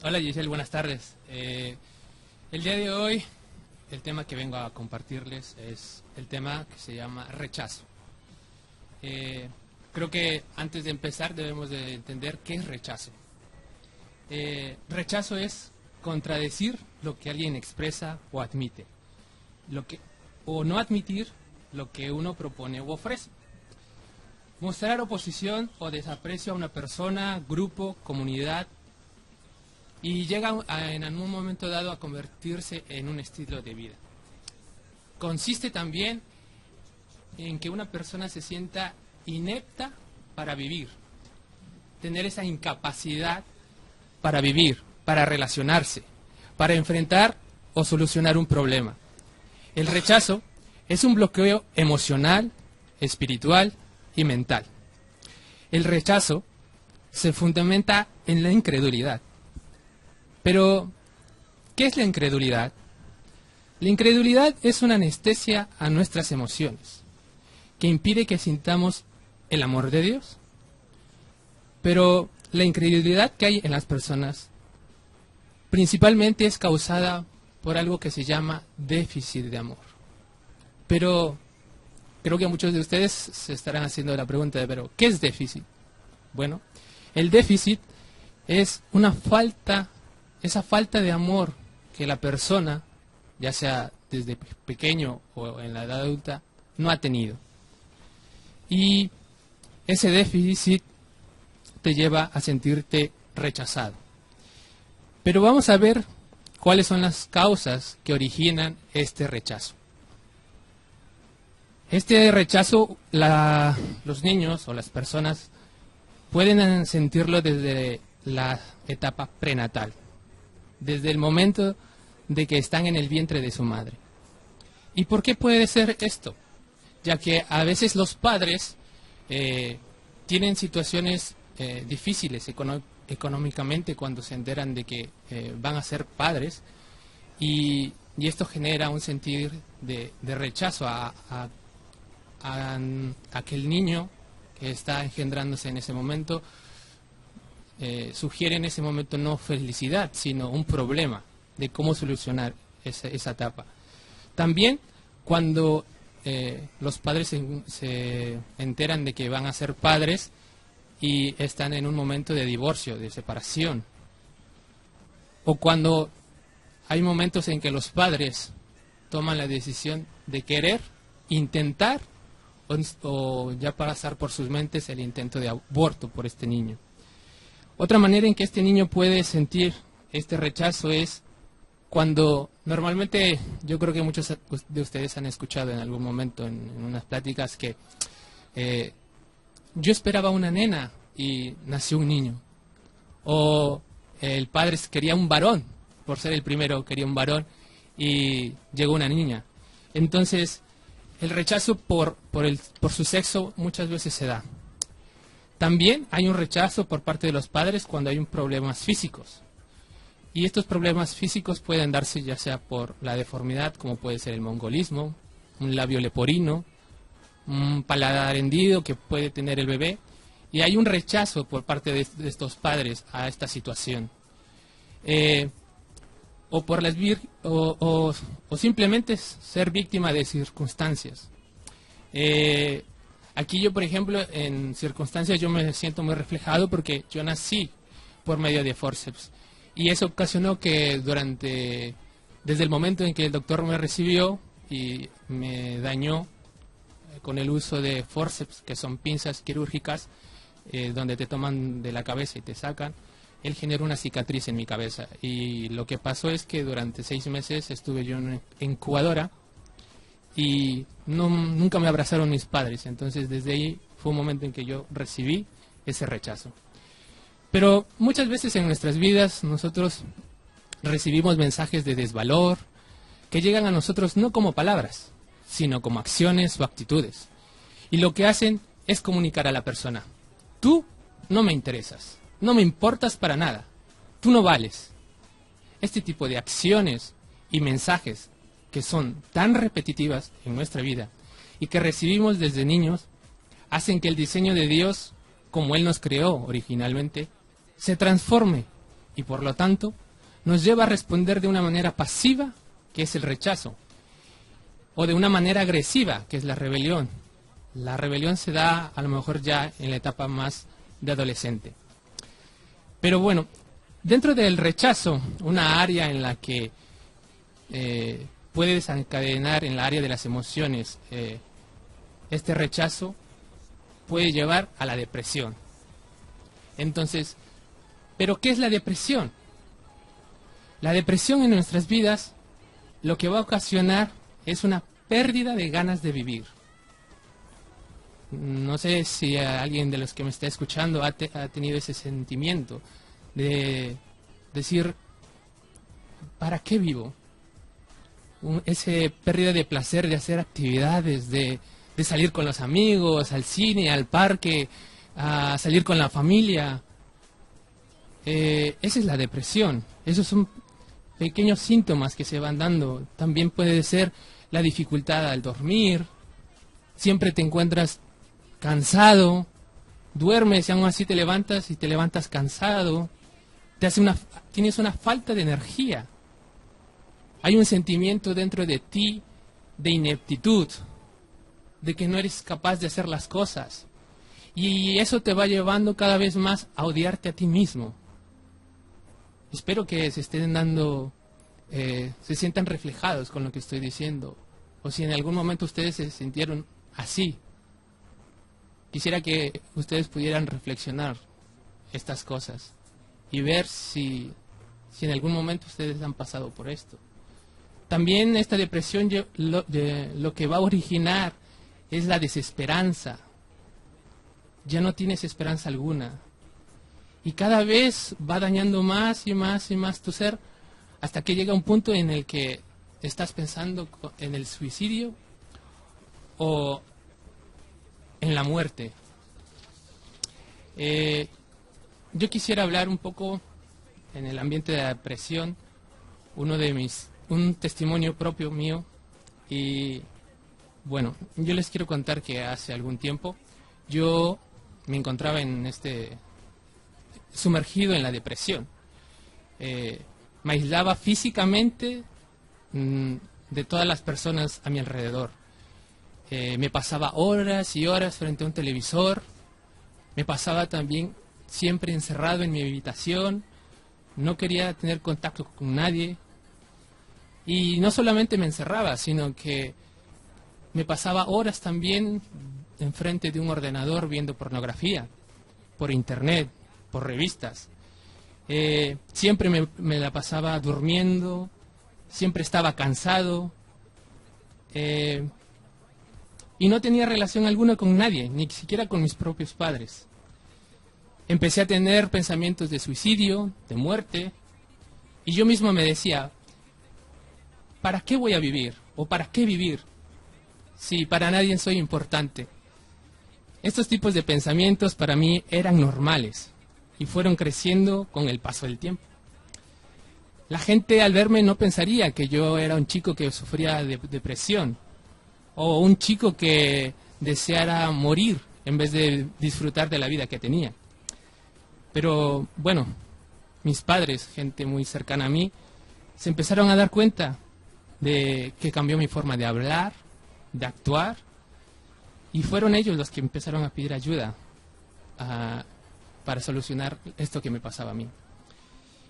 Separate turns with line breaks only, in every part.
Hola Giselle, buenas tardes. El día de hoy el tema que vengo a compartirles es el tema que se llama rechazo. Creo que antes de empezar debemos de entender qué es rechazo. Rechazo es contradecir lo que alguien expresa o admite, o no admitir lo que uno propone u ofrece. Mostrar oposición o desaprecio a una persona, grupo, comunidad, y llega en algún momento dado a convertirse en un estilo de vida. Consiste también en que una persona se sienta inepta para vivir, tener esa incapacidad para vivir, para relacionarse, para enfrentar o solucionar un problema. El rechazo es un bloqueo emocional, espiritual y mental. El rechazo se fundamenta en la incredulidad. Pero, ¿qué es la incredulidad? La incredulidad es una anestesia a nuestras emociones, que impide que sintamos el amor de Dios. Pero la incredulidad que hay en las personas principalmente es causada por algo que se llama déficit de amor. Pero creo que muchos de ustedes se estarán haciendo la pregunta de, pero, ¿qué es déficit? Bueno, el déficit es esa falta de amor que la persona, ya sea desde pequeño o en la edad adulta, no ha tenido. Y ese déficit te lleva a sentirte rechazado. Pero vamos a ver cuáles son las causas que originan este rechazo. Este rechazo, los niños o las personas pueden sentirlo desde la etapa prenatal, desde el momento de que están en el vientre de su madre. ¿Y por qué puede ser esto? Ya que a veces los padres tienen situaciones difíciles económicamente cuando se enteran de que van a ser padres, y esto genera un sentir de rechazo a que el niño que está engendrándose en ese momento sugiere en ese momento no felicidad, sino un problema de cómo solucionar esa etapa. También cuando los padres se enteran de que van a ser padres y están en un momento de divorcio, de separación, o cuando hay momentos en que los padres toman la decisión de querer intentar o ya pasar por sus mentes el intento de aborto por este niño. Otra manera en que este niño puede sentir este rechazo es cuando normalmente, yo creo que muchos de ustedes han escuchado en algún momento en unas pláticas que yo esperaba una nena y nació un niño. O el padre quería un varón, por ser el primero quería un varón y llegó una niña. Entonces, el rechazo por su sexo muchas veces se da. También hay un rechazo por parte de los padres cuando hay problemas físicos. Y estos problemas físicos pueden darse ya sea por la deformidad, como puede ser el mongolismo, un labio leporino, un paladar hendido que puede tener el bebé. Y hay un rechazo por parte de estos padres a esta situación. O simplemente ser víctima de circunstancias. Aquí yo, por ejemplo, en circunstancias yo me siento muy reflejado porque yo nací por medio de forceps. Y eso ocasionó que desde el momento en que el doctor me recibió y me dañó con el uso de forceps, que son pinzas quirúrgicas, donde te toman de la cabeza y te sacan, él generó una cicatriz en mi cabeza. Y lo que pasó es que durante 6 meses estuve yo en incubadora y nunca me abrazaron mis padres. Entonces desde ahí fue un momento en que yo recibí ese rechazo. Pero muchas veces en nuestras vidas nosotros recibimos mensajes de desvalor que llegan a nosotros no como palabras, sino como acciones o actitudes. Y lo que hacen es comunicar a la persona: tú no me interesas, no me importas para nada, tú no vales. Este tipo de acciones y mensajes que son tan repetitivas en nuestra vida y que recibimos desde niños hacen que el diseño de Dios, como Él nos creó originalmente, se transforme y por lo tanto nos lleva a responder de una manera pasiva, que es el rechazo, o de una manera agresiva, que es la rebelión. La rebelión se da a lo mejor ya en la etapa más de adolescente. Pero bueno, dentro del rechazo, una área en la que puede desencadenar en la área de las emociones, este rechazo puede llevar a la depresión. Entonces, ¿pero qué es la depresión? La depresión en nuestras vidas lo que va a ocasionar es una pérdida de ganas de vivir. No sé si alguien de los que me está escuchando ha tenido ese sentimiento de decir, ¿para qué vivo? Ese pérdida de placer de hacer actividades, de salir con los amigos, al cine, al parque, a salir con la familia. Esa es la depresión. Esos son pequeños síntomas que se van dando. También puede ser la dificultad al dormir. Siempre te encuentras cansado, duermes y aún así te levantas y te levantas cansado. Tienes una falta de energía. Hay un sentimiento dentro de ti de ineptitud, de que no eres capaz de hacer las cosas. Y eso te va llevando cada vez más a odiarte a ti mismo. Espero que se estén dando, se sientan reflejados con lo que estoy diciendo. O si en algún momento ustedes se sintieron así. Quisiera que ustedes pudieran reflexionar estas cosas y ver si en algún momento ustedes han pasado por esto. También esta depresión lo que va a originar es la desesperanza. Ya no tienes esperanza alguna. Y cada vez va dañando más y más y más tu ser, hasta que llega un punto en el que estás pensando en el suicidio o en la muerte. Yo quisiera hablar un poco en el ambiente de la depresión, un testimonio propio mío. Y bueno, yo les quiero contar que hace algún tiempo yo me encontraba sumergido en la depresión. Me aislaba físicamente de todas las personas a mi alrededor. Me pasaba horas y horas frente a un televisor. Me pasaba también siempre encerrado en mi habitación. No quería tener contacto con nadie. Y no solamente me encerraba, sino que me pasaba horas también enfrente de un ordenador viendo pornografía, por internet, por revistas. Siempre me la pasaba durmiendo, siempre estaba cansado. Y no tenía relación alguna con nadie, ni siquiera con mis propios padres. Empecé a tener pensamientos de suicidio, de muerte, y yo mismo me decía, ¿para qué voy a vivir? ¿O para qué vivir? Si para nadie soy importante. Estos tipos de pensamientos para mí eran normales, y fueron creciendo con el paso del tiempo. La gente al verme no pensaría que yo era un chico que sufría de depresión, o un chico que deseara morir en vez de disfrutar de la vida que tenía. Pero bueno, mis padres, gente muy cercana a mí, se empezaron a dar cuenta de que cambió mi forma de hablar, de actuar, y fueron ellos los que empezaron a pedir ayuda para solucionar esto que me pasaba a mí.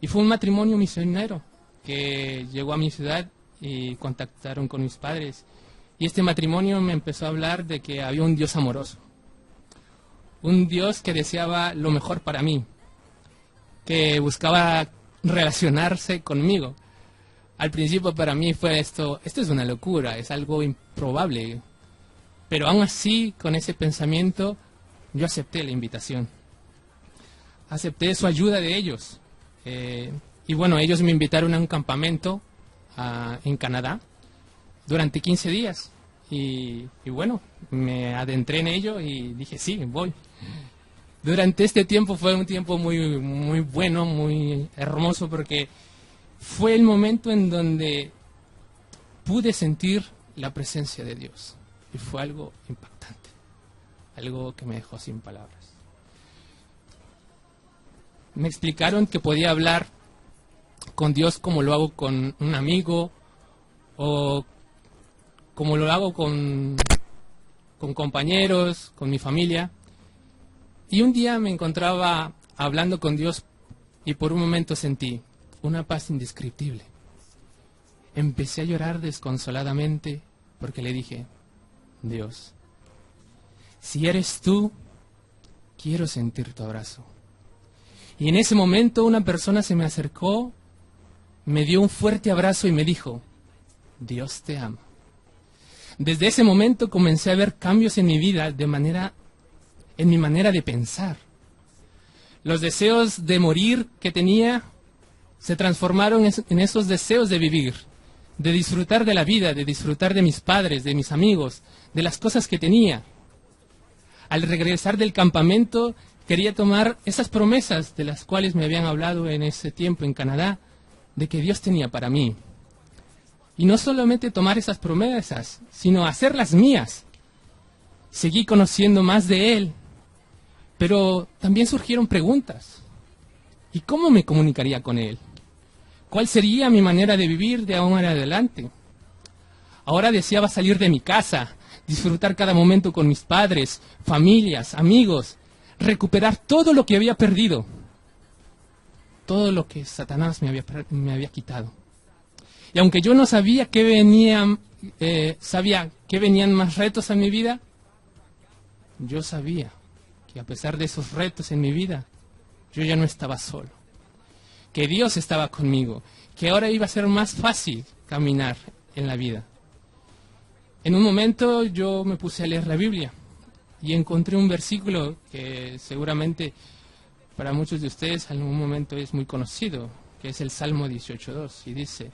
Y fue un matrimonio misionero que llegó a mi ciudad y contactaron con mis padres. Y este matrimonio me empezó a hablar de que había un Dios amoroso, un Dios que deseaba lo mejor para mí, que buscaba relacionarse conmigo. Al principio para mí fue esto es una locura, es algo improbable, pero aún así, con ese pensamiento, yo acepté la invitación, acepté su ayuda de ellos. Y bueno, ellos me invitaron a un campamento en Canadá durante 15 días. Y bueno, me adentré en ello y dije, sí, voy. Durante este tiempo fue un tiempo muy, muy bueno, muy hermoso, porque fue el momento en donde pude sentir la presencia de Dios. Y fue algo impactante, algo que me dejó sin palabras. Me explicaron que podía hablar con Dios como lo hago con un amigo o como lo hago con compañeros, con mi familia. Y un día me encontraba hablando con Dios y por un momento sentí una paz indescriptible. Empecé a llorar desconsoladamente porque le dije: Dios, si eres tú, quiero sentir tu abrazo. Y en ese momento una persona se me acercó, me dio un fuerte abrazo y me dijo: Dios te ama. Desde ese momento comencé a ver cambios en mi vida en mi manera de pensar. Los deseos de morir que tenía se transformaron en esos deseos de vivir, de disfrutar de la vida, de disfrutar de mis padres, de mis amigos, de las cosas que tenía. Al regresar del campamento quería tomar esas promesas de las cuales me habían hablado en ese tiempo en Canadá, de que Dios tenía para mí. Y no solamente tomar esas promesas, sino hacerlas mías. Seguí conociendo más de Él, pero también surgieron preguntas. ¿Y cómo me comunicaría con Él? ¿Cuál sería mi manera de vivir de ahora en adelante? Ahora deseaba salir de mi casa, disfrutar cada momento con mis padres, familias, amigos, recuperar todo lo que había perdido, todo lo que Satanás me había quitado. Y aunque yo no sabía que venían más retos a mi vida, yo sabía que a pesar de esos retos en mi vida, yo ya no estaba solo, que Dios estaba conmigo, que ahora iba a ser más fácil caminar en la vida. En un momento yo me puse a leer la Biblia y encontré un versículo que seguramente para muchos de ustedes en algún momento es muy conocido, que es el Salmo 18:2, y dice: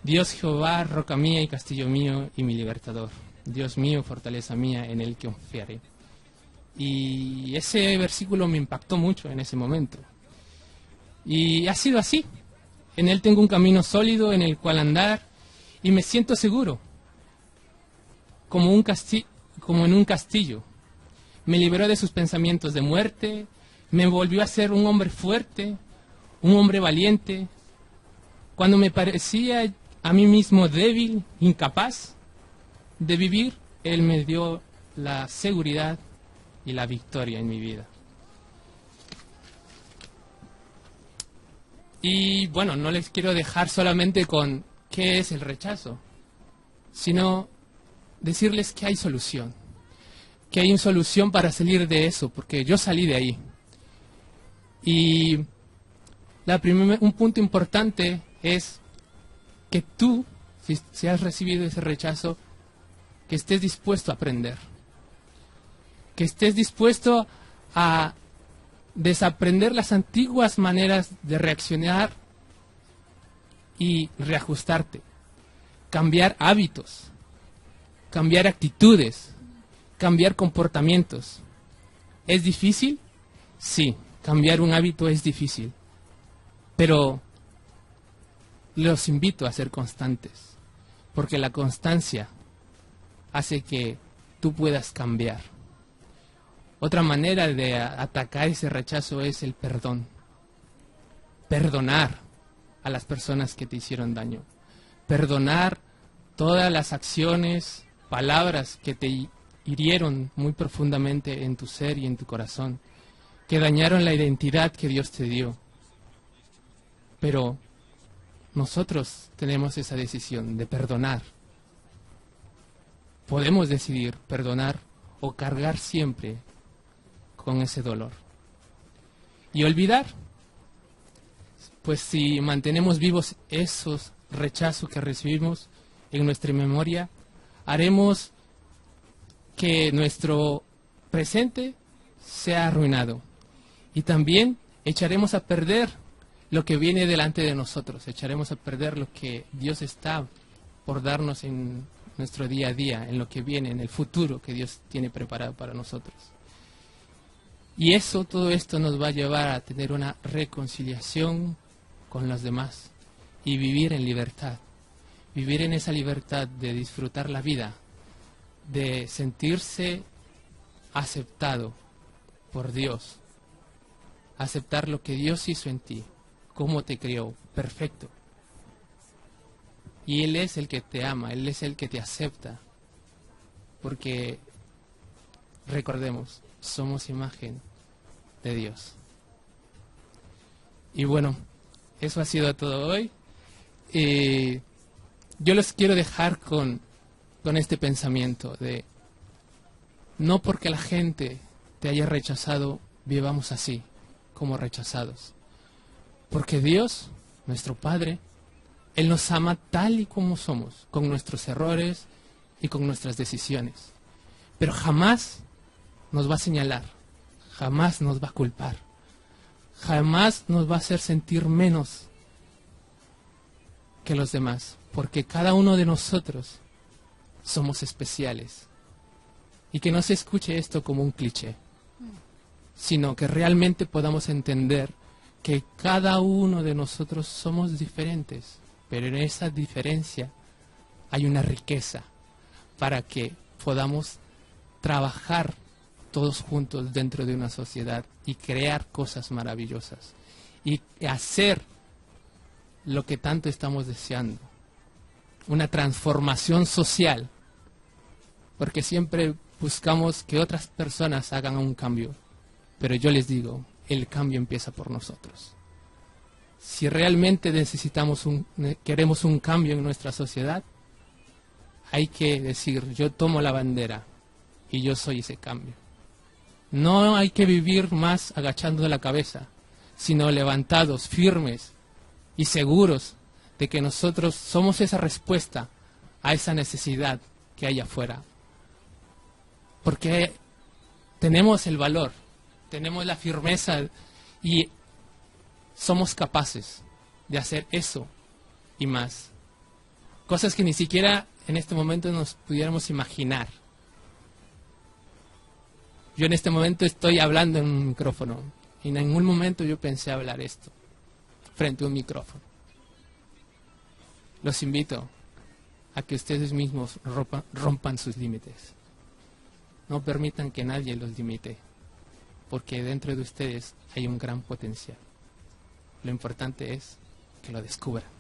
Dios Jehová, roca mía y castillo mío y mi libertador, Dios mío, fortaleza mía, en el que confiaré. Y ese versículo me impactó mucho en ese momento. Y ha sido así. En Él tengo un camino sólido en el cual andar y me siento seguro, como en un castillo. Me liberó de sus pensamientos de muerte, me volvió a ser un hombre fuerte, un hombre valiente. Cuando me parecía a mí mismo débil, incapaz de vivir, Él me dio la seguridad y la victoria en mi vida. Y bueno, no les quiero dejar solamente con qué es el rechazo, sino decirles que hay solución, que hay una solución para salir de eso, porque yo salí de ahí. Y un punto importante es que tú, si has recibido ese rechazo, que estés dispuesto a aprender, que estés dispuesto a desaprender las antiguas maneras de reaccionar y reajustarte, cambiar hábitos, cambiar actitudes, cambiar comportamientos. ¿Es difícil? Sí, cambiar un hábito es difícil, pero los invito a ser constantes, porque la constancia hace que tú puedas cambiar. Otra manera de atacar ese rechazo es el perdón. Perdonar a las personas que te hicieron daño. Perdonar todas las acciones, palabras que te hirieron muy profundamente en tu ser y en tu corazón, que dañaron la identidad que Dios te dio. Pero nosotros tenemos esa decisión de perdonar. Podemos decidir perdonar o cargar siempre con ese dolor. Y olvidar, pues si mantenemos vivos esos rechazos que recibimos en nuestra memoria, haremos que nuestro presente sea arruinado. Y también echaremos a perder lo que viene delante de nosotros, echaremos a perder lo que Dios está por darnos en nuestro día a día, en lo que viene, en el futuro que Dios tiene preparado para nosotros. Y todo esto nos va a llevar a tener una reconciliación con los demás y vivir en libertad. Vivir en esa libertad de disfrutar la vida, de sentirse aceptado por Dios aceptar lo que Dios hizo en ti, cómo te creó, perfecto. Y Él es el que te ama, Él es el que te acepta, porque recordemos, somos imagen de Dios. Y bueno, eso ha sido todo hoy. Yo los quiero dejar con este pensamiento de no porque la gente te haya rechazado, vivamos así, como rechazados. Porque Dios, nuestro Padre, Él nos ama tal y como somos, con nuestros errores y con nuestras decisiones. Pero jamás nos va a señalar, jamás nos va a culpar, jamás nos va a hacer sentir menos que los demás, porque cada uno de nosotros somos especiales. Y que no se escuche esto como un cliché, sino que realmente podamos entender que cada uno de nosotros somos diferentes, pero en esa diferencia hay una riqueza para que podamos trabajar todos juntos dentro de una sociedad y crear cosas maravillosas y hacer lo que tanto estamos deseando, una transformación social, porque siempre buscamos que otras personas hagan un cambio, pero yo les digo, el cambio empieza por nosotros. Si realmente queremos un cambio en nuestra sociedad, hay que decir, yo tomo la bandera y yo soy ese cambio. No hay que vivir más agachando la cabeza, sino levantados, firmes y seguros de que nosotros somos esa respuesta a esa necesidad que hay afuera. Porque tenemos el valor, tenemos la firmeza y somos capaces de hacer eso y más. Cosas que ni siquiera en este momento nos pudiéramos imaginar. Yo en este momento estoy hablando en un micrófono y en ningún momento yo pensé hablar esto frente a un micrófono. Los invito a que ustedes mismos rompan sus límites. No permitan que nadie los limite, porque dentro de ustedes hay un gran potencial. Lo importante es que lo descubran.